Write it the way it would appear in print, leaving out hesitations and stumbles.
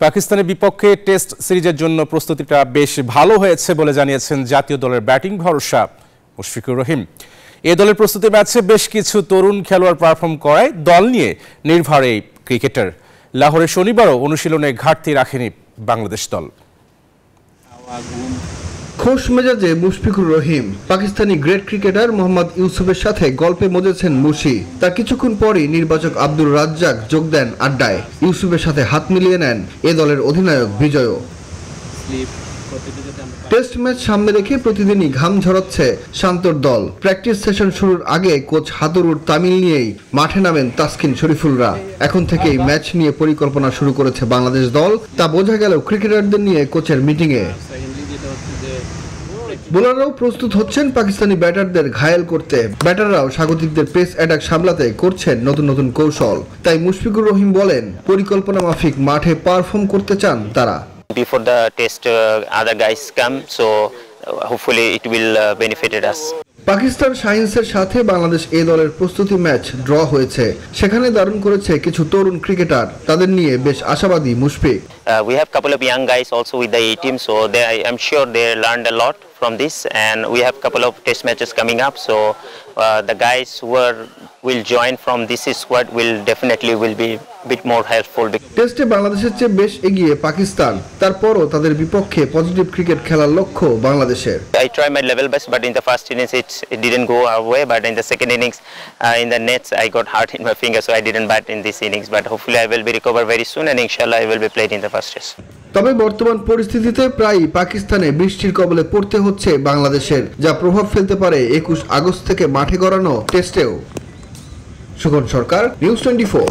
পাকিস্তানের বিপক্ষে টেস্ট সিরিজের জন্য প্রস্তুতিটা বেশ ভালো হয়েছে বলে জানিয়েছেন জাতীয় দলের ব্যাটিং ভরসা মুশফিকুর রহিম। এ দলের প্রস্তুতি ম্যাচে বেশ কিছু তরুণ খেলোয়াড় পারফর্ম করায় দল নিয়ে নির্ভর এই ক্রিকেটার। লাহোরে শনিবারও অনুশীলনে ঘাটতি রাখেনি বাংলাদেশ দল। খোশ মেজাজে মুশফিকুর রহিম। পাকিস্তানি গ্রেট ক্রিকেটার মোহাম্মদ ইউসুফের সাথে গল্পে মজেছেন মুশি। তার কিছুক্ষণ পরই নির্বাচক আব্দুর রাজ্জাক যোগ দেন আড্ডায়। ইউসুফের সাথে হাত মিলিয়ে নেন এ দলের অধিনায়ক বিজয়ও। টেস্ট ম্যাচ সামনে রেখে প্রতিদিনই ঘাম ঝরাচ্ছে শান্তর দল। প্র্যাকটিস সেশন শুরুর আগে কোচ হাতুরুর তামিল নিয়েই মাঠে নামেন তাসকিন শরীফুলরা। এখন থেকেই ম্যাচ নিয়ে পরিকল্পনা শুরু করেছে বাংলাদেশ দল। তা বোঝা গেল ক্রিকেটারদের নিয়ে কোচের মিটিংয়ে। বোলাররাও প্রস্তুত হচ্ছেন পাকিস্তানি ব্যাটারদের ঘায়েল করতে। ব্যাটাররাও স্বাগতিকদের পেস অ্যাটাক সামলাতে করছেন নতুন নতুন কৌশল। তাই মুশফিকুর রহিম বলেন, পরিকল্পনা মাফিক মাঠে পারফর্ম করতে চান তারা। Before the test, other guys come, so hopefully it will benefit us. Pakistan শাহিনসের সাথে বাংলাদেশ এ দলের প্রস্তুতি ম্যাচ ড্র হয়েছে। সেখানে দারুণ করেছে কিছু তরুণ ক্রিকেটার। তাদের নিয়ে বেশ আশাবাদী Mushfiq. We have couple of young guys also with the A team, so I'm sure they learned a lot from this, and we have couple of test matches coming up, so the guys who will join from this squad will definitely be bit more helpful. টেস্টে বাংলাদেশের চেয়ে বেশ এগিয়ে পাকিস্তান। তারপরও তাদের বিপক্ষে positive cricket খেলার লক্ষ্য বাংলাদেশের। I try my level best, but in the first innings it didn't go our way, but in the second innings in the nets I got hurt in my finger, so I didn't bat in this innings, but hopefully I will be recover very soon, and inshallah I will be played in the first test. তবে বর্তমান পরিস্থিতিতে প্রায় পাকিস্তানে বৃষ্টির কবলে পড়তে হচ্ছে বাংলাদেশের, যা প্রভাব ফেলতে পারে 21 আগস্ট থেকে মাঠে গড়ানো টেস্টেও। সুগন সরকার, নিউজ 24।